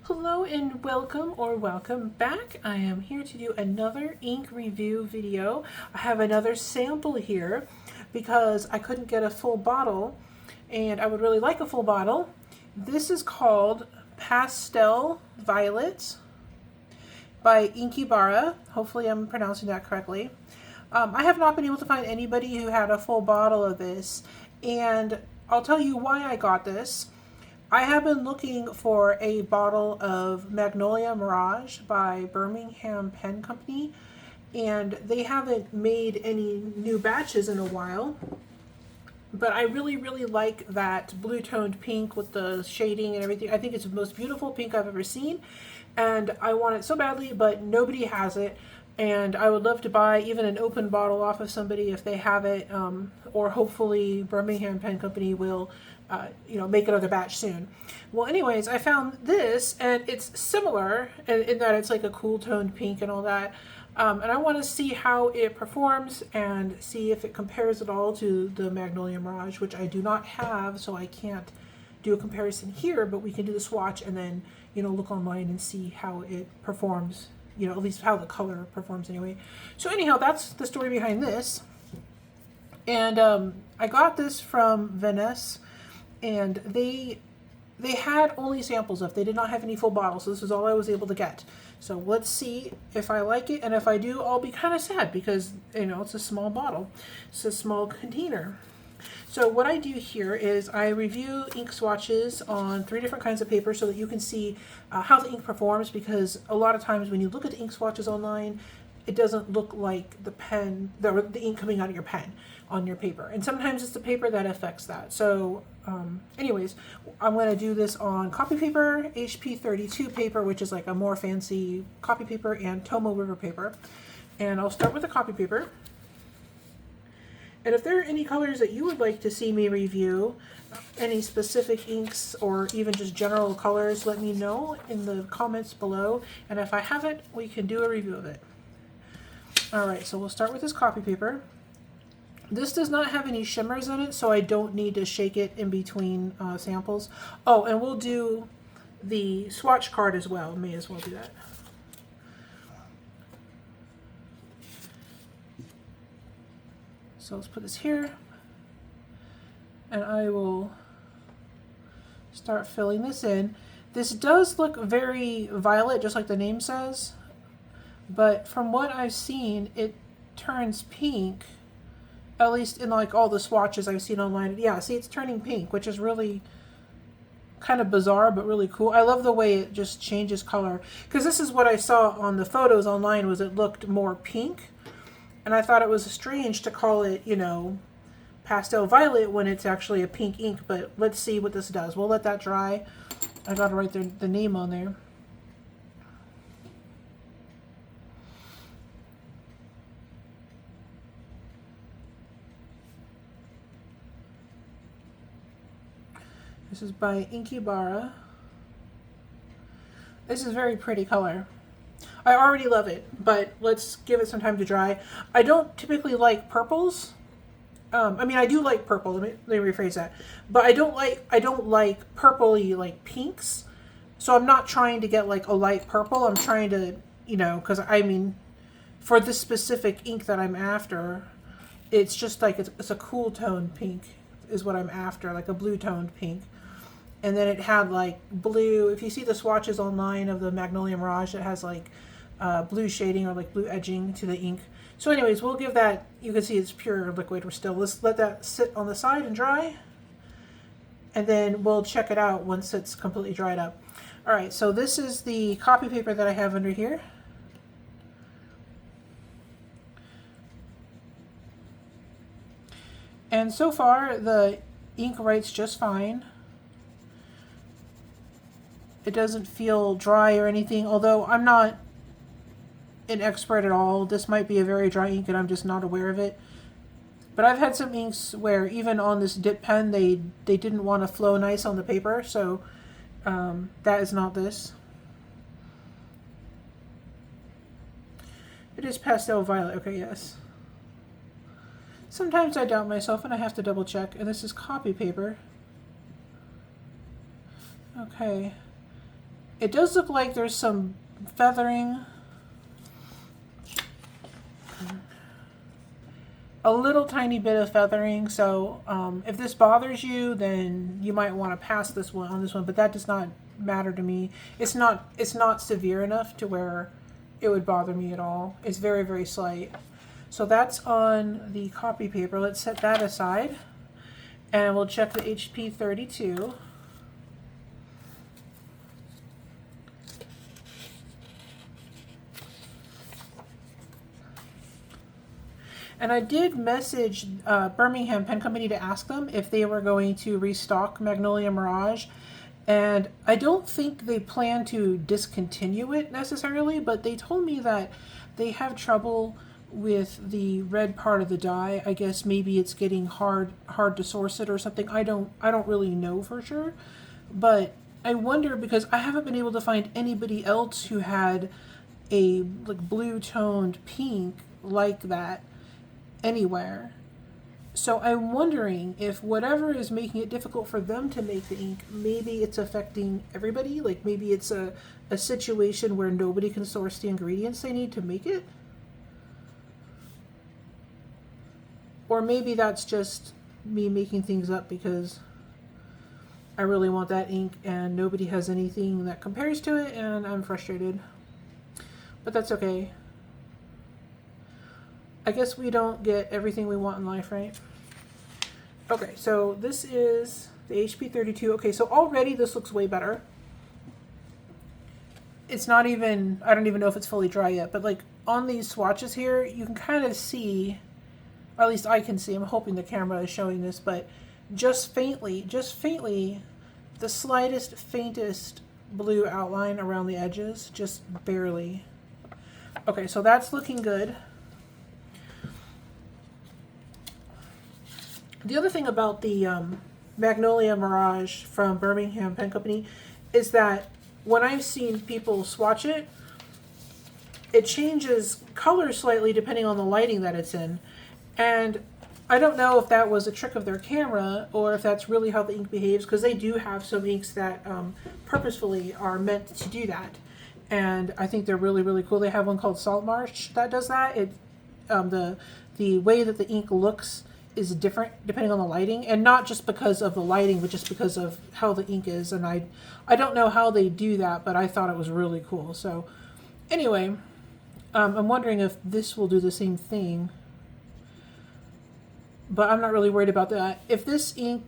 Hello and welcome or welcome back. I am here to do another ink review video. I have another sample here because I couldn't get a full bottle and I would really like a full bottle. This is called Pastel Violet by Inkebara. Hopefully I'm pronouncing that correctly. I have not been able to find anybody who had a full bottle of this, and I'll tell you why I got this. I have been looking for a bottle of Magnolia Mirage by Birmingham Pen Company, and they haven't made any new batches in a while. But I really like that blue toned pink with the shading and everything. I think it's the most beautiful pink I've ever seen, and I want it so badly, but nobody has it. And I would love to buy even an open bottle off of somebody if they have it, or hopefully Birmingham Pen Company will make another batch soon. Well, anyways, I found this, and it's similar in that it's like a cool toned pink and all that. And I want to see how it performs and see if it compares at all to the Magnolia Mirage, which I do not have, so I can't do a comparison here, but we can do the swatch and then, look online and see how it performs, at least how the color performs anyway. So anyhow, that's the story behind this. And I got this from Venice, and they had only samples of. They did not have any full bottles, so this is all I was able to get. So let's see if I like it, and if I do, I'll be kind of sad because it's a small bottle, it's a small container. So what I do here is I review ink swatches on 3 different kinds of paper so that you can see how the ink performs, because a lot of times when you look at the ink swatches online, it doesn't look like the pen, the ink coming out of your pen on your paper. And sometimes it's the paper that affects that. So anyways, I'm going to do this on copy paper, HP 32 paper, which is like a more fancy copy paper, and Tomo River paper. And I'll start with the copy paper. And if there are any colors that you would like to see me review, any specific inks or even just general colors, let me know in the comments below. And if I haven't, we can do a review of it. Alright, so we'll start with this copy paper. This does not have any shimmers in it, so I don't need to shake it in between samples. Oh, and we'll do the swatch card as well. May as well do that. So let's put this here, and I will start filling this in. This does look very violet, just like the name says, but from what I've seen, it turns pink, at least in like all the swatches I've seen online. Yeah, see, it's turning pink, which is really kind of bizarre, but really cool. I love the way it just changes color, because this is what I saw on the photos online, was it looked more pink. And I thought it was strange to call it, Pastel Violet when it's actually a pink ink, but let's see what this does. We'll let that dry. I gotta write the name on there. This is by Inkebara. This is a very pretty color. I already love it, but let's give it some time to dry. I don't typically like purples. I mean, I do like purple. Let me rephrase that. But I don't like purpley like pinks. So I'm not trying to get like a light purple. I'm trying to, because I mean, for this specific ink that I'm after, it's just like it's a cool toned pink is what I'm after, like a blue toned pink. And then it had like blue. If you see the swatches online of the Magnolia Mirage, it has like blue shading or like blue edging to the ink. So anyways, we'll give that, you can see it's pure liquid. Let's let that sit on the side and dry. And then we'll check it out once it's completely dried up. All right, so this is the copy paper that I have under here. And so far, the ink writes just fine. It doesn't feel dry or anything, although I'm not an expert at all. This might be a very dry ink and I'm just not aware of it. But I've had some inks where even on this dip pen, they didn't want to flow nice on the paper, so that is not this. It is Pastel Violet, okay, yes. Sometimes I doubt myself and I have to double check, and this is copy paper. Okay. It does look like there's some feathering. A little tiny bit of feathering, so if this bothers you, then you might want to pass this one on this one, but that does not matter to me. It's not severe enough to where it would bother me at all. It's very, very slight. So that's on the copy paper. Let's set that aside, and we'll check the HP 32. And I did message Birmingham Pen Company to ask them if they were going to restock Magnolia Mirage. And I don't think they plan to discontinue it necessarily, but they told me that they have trouble with the red part of the die. I guess maybe it's getting hard to source it or something. I don't really know for sure. But I wonder, because I haven't been able to find anybody else who had a like blue toned pink like that anywhere. So I'm wondering if whatever is making it difficult for them to make the ink, maybe it's affecting everybody. Like maybe it's a situation where nobody can source the ingredients they need to make it. Or maybe that's just me making things up because I really want that ink and nobody has anything that compares to it and I'm frustrated. But that's okay. I guess we don't get everything we want in life, right? Okay, so this is the HP 32. Okay, so already this looks way better. It's not even, I don't even know if it's fully dry yet, but like on these swatches here, you can kind of see, or at least I can see, I'm hoping the camera is showing this, but just faintly, the slightest, faintest blue outline around the edges, just barely. Okay, so that's looking good. The other thing about the Magnolia Mirage from Birmingham Pen Company is that when I've seen people swatch it, it changes color slightly depending on the lighting that it's in. And I don't know if that was a trick of their camera or if that's really how the ink behaves, because they do have some inks that purposefully are meant to do that. And I think they're really, really cool. They have one called Salt Marsh that does that. The way that the ink looks is different depending on the lighting, and not just because of the lighting, but just because of how the ink is. And I don't know how they do that, but I thought it was really cool. So anyway, I'm wondering if this will do the same thing, but I'm not really worried about that. If this ink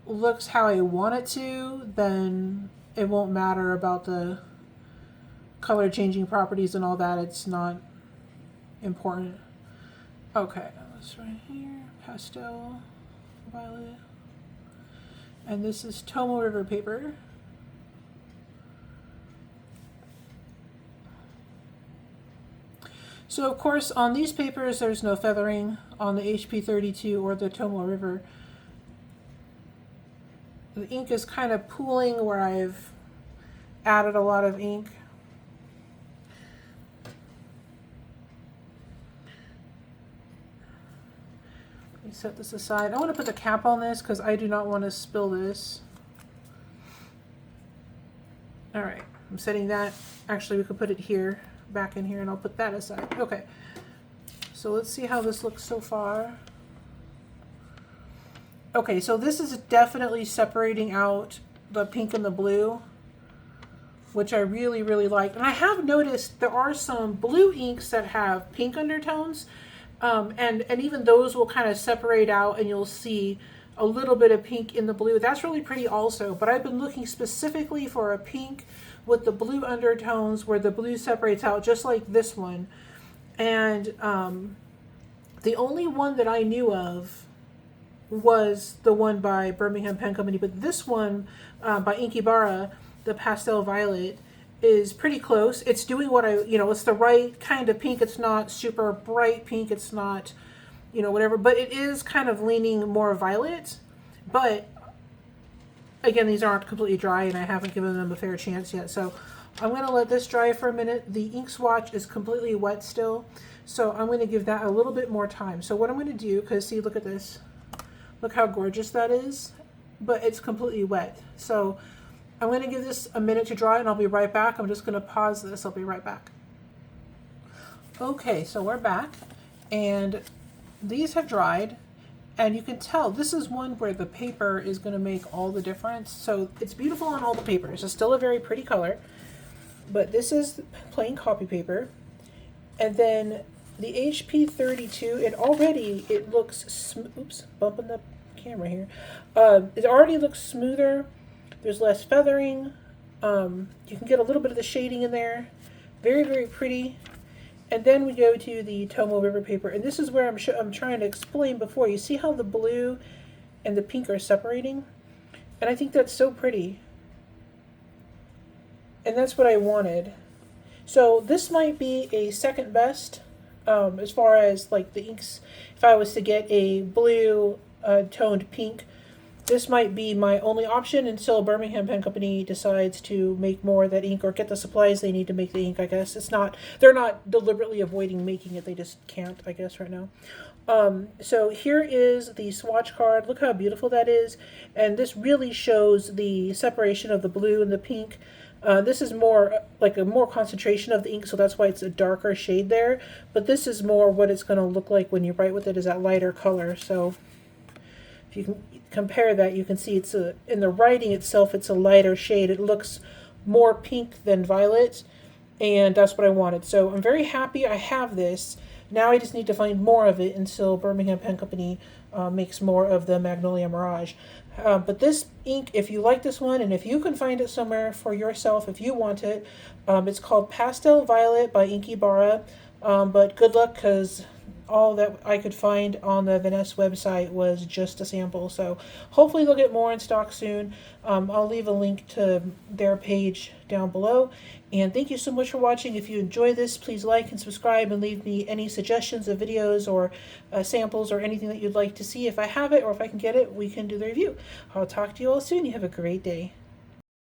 looks how I want it to, then it won't matter about the color changing properties and all that. It's not important. Okay, this right here. Pastel Violet, and this is Tomo River paper. So of course on these papers there's no feathering. On the HP 32 or the Tomo River, the ink is kind of pooling where I've added a lot of ink. Set this aside. I want to put the cap on this because I do not want to spill this. All right, I'm setting that. Actually, we could put it here, back in here, and I'll put that aside. Okay, so let's see how this looks so far. Okay, so this is definitely separating out the pink and the blue, which I really, really like. And I have noticed there are some blue inks that have pink undertones. And even those will kind of separate out and you'll see a little bit of pink in the blue. That's really pretty also, but I've been looking specifically for a pink with the blue undertones where the blue separates out just like this one. And the only one that I knew of was the one by Birmingham Pen Company, but this one by Inkebara, the Pastel Violet, is pretty close. It's doing what it's the right kind of pink. It's not super bright pink. It's not, whatever, but it is kind of leaning more violet. But again, these aren't completely dry and I haven't given them a fair chance yet. So I'm going to let this dry for a minute. The ink swatch is completely wet still. So I'm going to give that a little bit more time. So what I'm going to do, because see, look at this. Look how gorgeous that is, but it's completely wet. So I'm going to give this a minute to dry and I'll be right back. I'm just going to pause this. I'll be right back. Okay, so we're back and these have dried and you can tell this is one where the paper is going to make all the difference. So it's beautiful on all the papers. It's still a very pretty color, but this is plain copy paper. And then the HP 32, it looks, oops, bumping the camera here. It already looks smoother. There's less feathering. You can get a little bit of the shading in there. Very, very pretty. And then we go to the Tomo River paper. And this is where I'm trying to explain before. You see how the blue and the pink are separating? And I think that's so pretty. And that's what I wanted. So this might be a second best as far as like the inks. If I was to get a blue toned pink, this might be my only option until Birmingham Pen Company decides to make more of that ink or get the supplies they need to make the ink, I guess. They're not deliberately avoiding making it. They just can't, I guess, right now. So here is the swatch card. Look how beautiful that is. And this really shows the separation of the blue and the pink. This is more like a more concentration of the ink, so that's why it's a darker shade there. But this is more what it's going to look like when you write with it, is that lighter color. So if you can compare that, you can see it's in the writing itself, it's a lighter shade. It looks more pink than violet, and that's what I wanted. So I'm very happy I have this. Now I just need to find more of it until Birmingham Pen Company makes more of the Magnolia Mirage. But this ink, if you like this one, and if you can find it somewhere for yourself, if you want it, it's called Pastel Violet by Inkebara. But good luck, because all that I could find on the Vanessa website was just a sample. So hopefully they'll get more in stock soon. I'll leave a link to their page down below. And thank you so much for watching. If you enjoy this, please like and subscribe and leave me any suggestions of videos or samples or anything that you'd like to see. If I have it or if I can get it, we can do the review. I'll talk to you all soon. You have a great day.